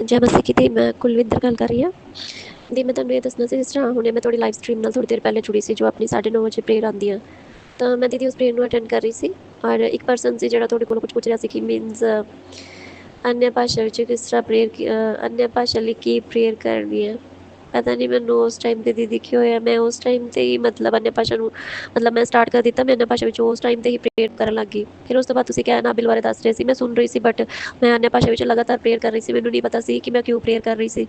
जय मसीह की दी। मैं कुलविंਦਰ ਗੱਲ ਕਰ ਰਹੀ ਹਾਂ ਦੀ। ਮੈਂ ਤੁਹਾਨੂੰ ਇਹ ਦੱਸਣਾ ਸੀ, ਜਿਸ ਤਰ੍ਹਾਂ ਹੁਣੇ ਮੈਂ ਤੁਹਾਡੀ ਲਾਈਵ ਸਟਰੀਮ ਨਾਲ ਥੋੜ੍ਹੀ ਦੇਰ ਪਹਿਲੇ ਜੁੜੀ ਸੀ, ਜੋ ਆਪਣੀ 9:30 ਵਜੇ ਪ੍ਰੇਅਰ ਆਉਂਦੀ ਆ। ਤਾਂ ਮੈਂ ਦੀਦੀ ਉਸ ਪ੍ਰੇਅਰ ਨੂੰ ਅਟੈਂਡ ਕਰ ਰਹੀ ਸੀ, ਔਰ ਇੱਕ ਪਰਸਨ ਸੀ ਜਿਹੜਾ ਤੁਹਾਡੇ ਕੋਲੋਂ ਕੁਝ ਪੁੱਛ ਰਿਹਾ ਸੀ ਕਿ ਮੀਨਸ अन्य भाषा ਵਿੱਚ ਕਿਸ ਤਰ੍ਹਾਂ ਪ੍ਰੇਅਰ अन्य ਭਾਸ਼ਾ ਲਈ ਕੀ ਪ੍ਰੇਅਰ ਕਰਨੀ ਹੈ। ਪਤਾ ਨਹੀਂ ਮੈਨੂੰ ਉਸ ਟਾਈਮ 'ਤੇ ਦੀਦੀ ਕੀ ਹੋਇਆ, ਮੈਂ ਉਸ ਟਾਈਮ 'ਤੇ ਹੀ ਮਤਲਬ अन्य ਭਾਸ਼ਾ ਨੂੰ ਮਤਲਬ ਮੈਂ ਸਟਾਰਟ ਕਰ ਦਿੱਤਾ। ਮੈਂ अन्य ਭਾਸ਼ਾ ਵਿੱਚ ਉਸ ਟਾਈਮ 'ਤੇ ਹੀ ਪ੍ਰੇਅਰ ਕਰਨ ਲੱਗ ਗਈ। ਫਿਰ ਉਸ ਤੋਂ ਬਾਅਦ ਤੁਸੀਂ ਕਹਿ ਨਾਬਿਲ ਬਾਰੇ ਦੱਸ ਰਹੇ ਸੀ, ਮੈਂ ਸੁਣ ਰਹੀ ਸੀ, ਬਟ ਮੈਂ अन्य ਭਾਸ਼ਾ ਵਿੱਚ ਲਗਾਤਾਰ ਪ੍ਰੇਅਰ ਕਰ ਰਹੀ ਸੀ। ਮੈਨੂੰ ਨਹੀਂ ਪਤਾ ਸੀ ਕਿ ਮੈਂ ਕਿਉਂ ਪ੍ਰੇਅਰ ਕਰ ਰਹੀ ਸੀ।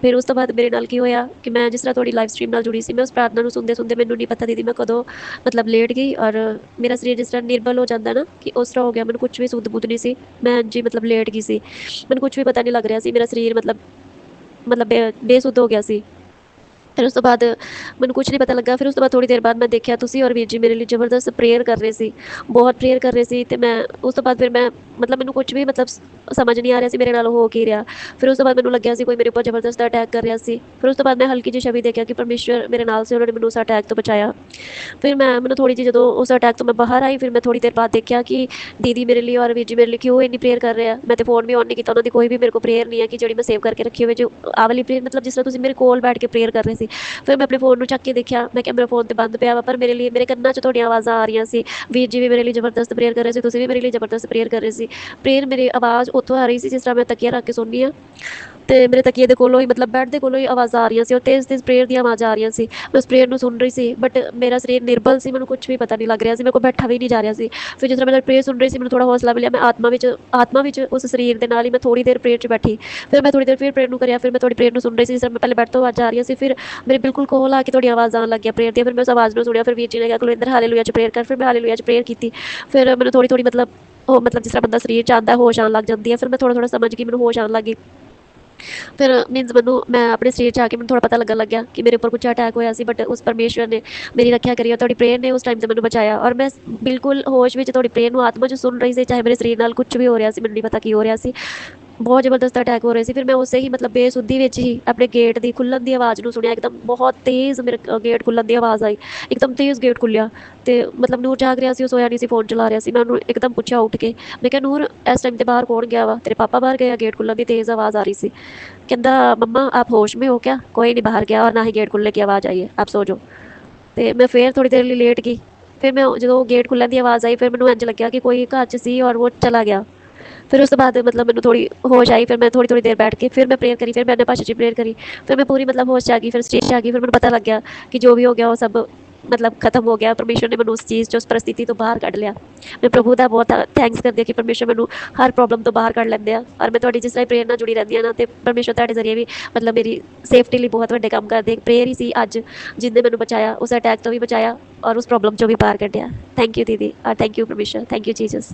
ਫਿਰ ਉਸ ਤੋਂ ਬਾਅਦ ਮੇਰੇ ਨਾਲ ਕੀ ਹੋਇਆ ਕਿ ਮੈਂ ਜਿਸ ਤਰ੍ਹਾਂ ਤੁਹਾਡੀ ਲਾਈਵ ਸਟਰੀਮ ਨਾਲ ਜੁੜੀ ਸੀ, ਮੈਂ ਉਸ ਪ੍ਰਾਰਥਨਾ ਨੂੰ ਸੁਣਦੇ ਸੁਣਦੇ ਮੈਨੂੰ ਨਹੀਂ ਪਤਾ ਦੀਦੀ ਮੈਂ ਕਦੋਂ ਮਤਲਬ ਲੇਟ ਗਈ, ਔਰ ਮੇਰਾ ਸਰੀਰ ਜਿਸ ਤਰ੍ਹਾਂ ਨਿਰਬਲ ਹੋ ਜਾਂਦਾ ਨਾ, ਕਿ ਉਸ ਤਰ੍ਹਾਂ ਹੋ ਗਿਆ। ਮੈਨੂੰ ਕੁਝ ਵੀ ਸੁੱਧ ਬੁੱਧ ਨਹੀਂ ਸੀ, ਮੈਂ ਜੀ ਮਤਲਬ ਲੇਟ ਗਈ ਸੀ। ਮੈਨੂੰ ਕੁਝ ਵੀ ਪਤਾ ਨਹੀਂ ਲੱਗ ਰਿਹਾ ਸੀ, ਮੇਰਾ ਸਰੀਰ ਮਤਲਬ ਬੇਸੁੱਧ ਹੋ ਗਿਆ ਸੀ। ਫਿਰ ਉਸ ਤੋਂ ਬਾਅਦ ਮੈਨੂੰ ਕੁਛ ਨਹੀਂ ਪਤਾ ਲੱਗਾ। ਫਿਰ ਉਸ ਤੋਂ ਬਾਅਦ ਥੋੜ੍ਹੀ ਦੇਰ ਬਾਅਦ ਮੈਂ ਦੇਖਿਆ ਤੁਸੀਂ ਔਰ ਵੀਰ ਜੀ ਮੇਰੇ ਲਈ ਜ਼ਬਰਦਸਤ ਪ੍ਰੇਅਰ ਕਰ ਰਹੇ ਸੀ, ਬਹੁਤ ਪ੍ਰੇਅਰ ਕਰ ਰਹੇ ਸੀ। ਅਤੇ ਮੈਂ ਉਸ ਤੋਂ ਬਾਅਦ ਫਿਰ ਮੈਂ ਮਤਲਬ ਮੈਨੂੰ ਕੁਛ ਵੀ ਮਤਲਬ ਸਮਝ ਨਹੀਂ ਆ ਰਿਹਾ ਸੀ ਮੇਰੇ ਨਾਲ ਹੋ ਕੀ ਰਿਹਾ। ਫਿਰ ਉਸ ਤੋਂ ਬਾਅਦ ਮੈਨੂੰ ਲੱਗਿਆ ਸੀ ਕੋਈ ਮੇਰੇ ਉੱਪਰ ਜ਼ਬਰਦਸਤ ਅਟੈਕ ਕਰ ਰਿਹਾ ਸੀ। ਫਿਰ ਉਸ ਤੋਂ ਬਾਅਦ ਮੈਂ ਹਲਕੀ ਜਿਹੀ ਛਵੀ ਦੇਖਿਆ ਕਿ ਪਰਮੇਸ਼ਵਰ ਮੇਰੇ ਨਾਲ ਸੀ, ਉਹਨਾਂ ਨੇ ਮੈਨੂੰ ਉਸ ਅਟੈਕ ਤੋਂ ਬਚਾਇਆ। ਫਿਰ ਮੈਨੂੰ ਥੋੜ੍ਹੀ ਜਿਹੀ ਜਦੋਂ ਉਸ ਅਟੈਕ ਤੋਂ ਮੈਂ ਬਾਹਰ ਆਈ, ਫਿਰ ਮੈਂ ਥੋੜ੍ਹੀ ਦੇਰ ਬਾਅਦ ਦੇਖਿਆ ਕਿ ਦੀਦੀ ਮੇਰੇ ਲਈ ਔਰ ਵੀਰ ਜੀ ਮੇਰੇ ਲਈ ਕਿਉਂ ਇੰਨੀ ਪ੍ਰੇਅਰ ਕਰ ਰਿਹਾ। ਮੈਂ ਤਾਂ ਫੋਨ ਵੀ ਔਨ ਨਹੀਂ ਕੀਤਾ, ਉਹਨਾਂ ਦੀ ਕੋਈ ਵੀ ਮੇਰੇ ਕੋਲ ਪ੍ਰੇਅਰ ਨਹੀਂ ਹੈ ਕਿ ਜਿਹੜੀ ਮੈਂ ਸੇਵ ਕਰਕੇ ਰੱਖੀ ਹੋਵੇ, ਜੋ ਆਹ ਵਾਲੀ ਪ੍ਰੇਅਰ ਮਤਲਬ ਜਿਸ ਤਰ੍ਹਾਂ ਤੁਸੀਂ ਮੇਰੇ ਕੋਲ ਬੈਠ ਕੇ ਪ੍ਰੇਅਰ ਕਰ ਰਹੇ ਸੀ। ਫਿਰ ਮੈਂ ਆਪਣੇ ਫੋਨ ਨੂੰ ਚੱਕ ਕੇ ਦੇਖਿਆ, ਮੈਂ ਕਿਹਾ ਮੇਰਾ ਫੋਨ ਤੇ ਬੰਦ ਪਿਆ ਵਾ, ਪਰ ਮੇਰੇ ਲਈ ਮੇਰੇ ਕੰਨਾਂ 'ਚ ਤੁਹਾਡੀਆਂ ਆਵਾਜ਼ਾਂ ਆ ਰਹੀਆਂ ਸੀ। ਵੀਰ ਜੀ ਵੀ ਮੇਰੇ ਲਈ ਜ਼ਬਰਦਸਤ ਪ੍ਰੇਅਰ ਕਰ ਰਹੇ ਸੀ, ਤੁਸੀਂ ਵੀ ਮੇਰੇ ਲਈ ਜ਼ਬਰਦਸਤ ਪ੍ਰੇਅਰ ਕਰ ਰਹੇ ਸੀ। ਪ੍ਰੇਅਰ ਮੇਰੀ ਆਵਾਜ਼ ਉੱਥੋਂ ਆ ਰਹੀ ਸੀ ਜਿਸ ਤਰ੍ਹਾਂ ਮੈਂ ਤਕੀਆ ਰੱਖ ਕੇ ਸੁਣਦੀ ਹਾਂ, ਅਤੇ ਮੇਰੇ ਤਕੀਏ ਦੇ ਕੋਲੋਂ ਹੀ ਮਤਲਬ ਬੈੱਡ ਦੇ ਕੋਲੋਂ ਹੀ ਆਵਾਜ਼ਾਂ ਆ ਰਹੀਆਂ ਸੀ, ਔਰ ਤੇਜ਼ ਤੇਜ਼ ਪ੍ਰੇਅਰ ਦੀਆਂ ਆਵਾਜ਼ਾਂ ਆ ਰਹੀਆਂ ਸੀ। ਮੈਂ ਉਸ ਪ੍ਰੇਅਰ ਨੂੰ ਸੁਣ ਰਹੀ ਸੀ, ਬਟ ਮੇਰਾ ਸਰੀਰ ਨਿਰਬਲ ਸੀ, ਮੈਨੂੰ ਕੁਛ ਵੀ ਪਤਾ ਨਹੀਂ ਲੱਗ ਰਿਹਾ ਸੀ, ਮੇਰੇ ਕੋਲ ਬੈਠਾ ਵੀ ਨਹੀਂ ਜਾ ਰਿਹਾ ਸੀ। ਫਿਰ ਜਿਸ ਤਰ੍ਹਾਂ ਮੈਂ ਪ੍ਰੇਅਰ ਸੁਣ ਰਹੀ ਸੀ, ਮੈਨੂੰ ਥੋੜ੍ਹਾ ਹੌਸਲਾ ਮਿਲਿਆ। ਮੈਂ ਆਤਮਾ ਵਿੱਚ ਉਸ ਸਰੀਰ ਦੇ ਨਾਲ ਹੀ ਮੈਂ ਥੋੜ੍ਹੀ ਦੇਰ ਪ੍ਰੇਅਰ 'ਚ ਬੈਠੀ। ਫਿਰ ਮੈਂ ਥੋੜ੍ਹੀ ਦੇਰ ਫਿਰ ਪ੍ਰੇਅਰ ਨੂੰ ਕਰਿਆ। ਫਿਰ ਮੈਂ ਤੁਹਾਡੀ ਪ੍ਰੇਅਰ ਨੂੰ ਸੁਣ ਰਹੀ ਸੀ, ਜਿਸ ਤਰ੍ਹਾਂ ਮੈਂ ਪਹਿਲੇ ਬੈੱਡ ਤੋਂ ਆਵਾਜ਼ਾਂ ਆ ਰਹੀਆਂ ਸੀ, ਫਿਰ ਮੇਰੇ ਬਿਲਕੁਲ ਕੋਲ ਆ ਕੇ ਤੁਹਾਡੀ ਆਵਾਜ਼ ਆਉਣ ਲੱਗ ਗਿਆ ਪ੍ਰੇਅਰ ਦੀਆਂ। ਫਿਰ ਮੈਂ ਉਸ ਆਵਾਜ਼ ਨੂੰ ਸੁਣਿਆ। ਫਿਰ ਵੀਰ ਜੀ ਨੇ ਕਿਹਾ ਕੁਲਵਿੰਦਰ ਹਾਲੇਲੂਇਆ 'ਚ ਪ੍ਰੇਅਰ ਕਰ। ਫਿਰ ਮੈਂ ਹਾਲੇਲੂਇਆ 'ਚ ਪ੍ਰੇਅਰ ਕੀਤੀ। ਫਿਰ ਮੈਨੂੰ ਥੋੜ੍ਹੀ ਥੋੜ੍ਹੀ ਮਤਲਬ ਉਹ ਮਤਲਬ ਜਿਸ ਤਰ੍ਹਾਂ ਬੰਦਾ ਸਰੀਰ 'ਚ ਆਉਂਦਾ ਹੋਸ਼ ਆਉਣ ਲੱਗ ਜਾਂਦੀ ਹੈ। ਫਿਰ ਮੈਂ ਥੋੜ੍ਹਾ ਥੋੜ੍ਹਾ ਸਮਝ ਗਈ, ਮੈਨੂੰ ਹੋਸ਼ ਆਉਣ ਲੱਗ ਗਈ। ਫਿਰ ਮੀਨਸ ਮੈਂ ਆਪਣੇ ਸਰੀਰ 'ਚ ਆ ਕੇ ਮੈਨੂੰ ਥੋੜ੍ਹਾ ਪਤਾ ਲੱਗਣ ਲੱਗਿਆ ਕਿ ਮੇਰੇ ਉੱਪਰ ਕੁਛ ਅਟੈਕ ਹੋਇਆ ਸੀ, ਬਟ ਉਸ ਪਰਮੇਸ਼ਵਰ ਨੇ ਮੇਰੀ ਰੱਖਿਆ ਕਰੀ, ਔਰ ਤੁਹਾਡੀ ਪ੍ਰੇਅਰ ਨੇ ਉਸ ਟਾਈਮ 'ਤੇ ਮੈਨੂੰ ਬਚਾਇਆ। ਔਰ ਮੈਂ ਬਿਲਕੁਲ ਹੋਸ਼ ਵਿੱਚ ਤੁਹਾਡੀ ਪ੍ਰੇਅਰ ਨੂੰ ਆਤਮਾ 'ਚ ਸੁਣ ਰਹੀ ਸੀ, ਚਾਹੇ ਮੇਰੇ ਸਰੀਰ ਨਾਲ ਕੁਛ ਵੀ ਹੋ ਰਿਹਾ ਸੀ, ਮੈਨੂੰ ਨਹੀਂ ਪਤਾ ਕੀ ਹੋ ਰਿਹਾ ਸੀ। ਬਹੁਤ ਜ਼ਬਰਦਸਤ ਅਟੈਕ ਹੋ ਰਹੇ ਸੀ। ਫਿਰ ਮੈਂ ਉਸੇ ਹੀ ਮਤਲਬ ਬੇਸੁੱਧੀ ਵਿੱਚ ਹੀ ਆਪਣੇ ਗੇਟ ਦੀ ਖੁੱਲ੍ਹਣ ਦੀ ਆਵਾਜ਼ ਨੂੰ ਸੁਣਿਆ। ਇੱਕਦਮ ਬਹੁਤ ਤੇਜ਼ ਮੇਰੇ ਗੇਟ ਖੁੱਲ੍ਹਣ ਦੀ ਆਵਾਜ਼ ਆਈ, ਇੱਕਦਮ ਤੇਜ਼ ਗੇਟ ਖੁੱਲ੍ਹਿਆ। ਅਤੇ ਮਤਲਬ ਨੂਰ ਜਾਗ ਰਿਹਾ ਸੀ, ਉਹ ਸੋਇਆ ਨਹੀਂ ਸੀ, ਫੋਨ ਚਲਾ ਰਿਹਾ ਸੀ। ਮੈਂ ਉਹਨੂੰ ਇੱਕਦਮ ਪੁੱਛਿਆ ਉੱਠ ਕੇ, ਮੈਂ ਕਿਹਾ ਨੂਰ ਇਸ ਟਾਈਮ 'ਤੇ ਬਾਹਰ ਕੌਣ ਗਿਆ ਵਾ? ਤੇਰੇ ਪਾਪਾ ਬਾਹਰ ਗਏ ਆ? ਗੇਟ ਖੁੱਲ੍ਹਣ ਦੀ ਤੇਜ਼ ਆਵਾਜ਼ ਆ ਰਹੀ ਸੀ। कहता मम्मा आप होश में हो क्या? कोई नहीं बाहर गया और ना ही गेट खुलने की आवाज़ आई है, आप सो जाओ। तो मैं फिर थोड़ी देर लिए लेट गई। फिर मैं जो गेट खुलन की आवाज़ आई, फिर मैंने इंज लग्या कि कोई घर च सी और वो चला गया। फिर उस तो बाद मतलब मैंने थोड़ी होश आई। फिर मैं थोड़ी थोड़ी देर बैठ के फिर मैं प्रेयर करी, फिर मैंने भाषा च प्रेयर करी। फिर मैं पूरी मतलब होश च आ गई, फिर स्टेज आ गई। फिर मैंने पता लग गया कि जो भी हो गया वो सब मतलब खत्म हो गया। परमेश्वर ने मैंने उस चीज़ उस परिस्थिति तो बाहर कढ़ लिया। मैं प्रभु का बहुत थैंक्स करती कि परमेश्वर मैंने हर प्रॉब्लम तो बाहर कढ़ लेंदे आ। और मैं जिस तरह प्रेयर नाल जुड़ी रहती हाँ ना, तो परमेश्वर तुहाडे जरिए भी मतलब मेरी सेफ्टी लिए बहुत वड्डे काम करदे। प्रेयर ही सी अज जिन्हें मैंने बचाया, उस अटैक तो भी बचाया और उस प्रॉब्लम चो भी बाहर कढ़िया। थैंक यू दीदी, और थैंक यू परमेश्वर, थैंक यू जीसस।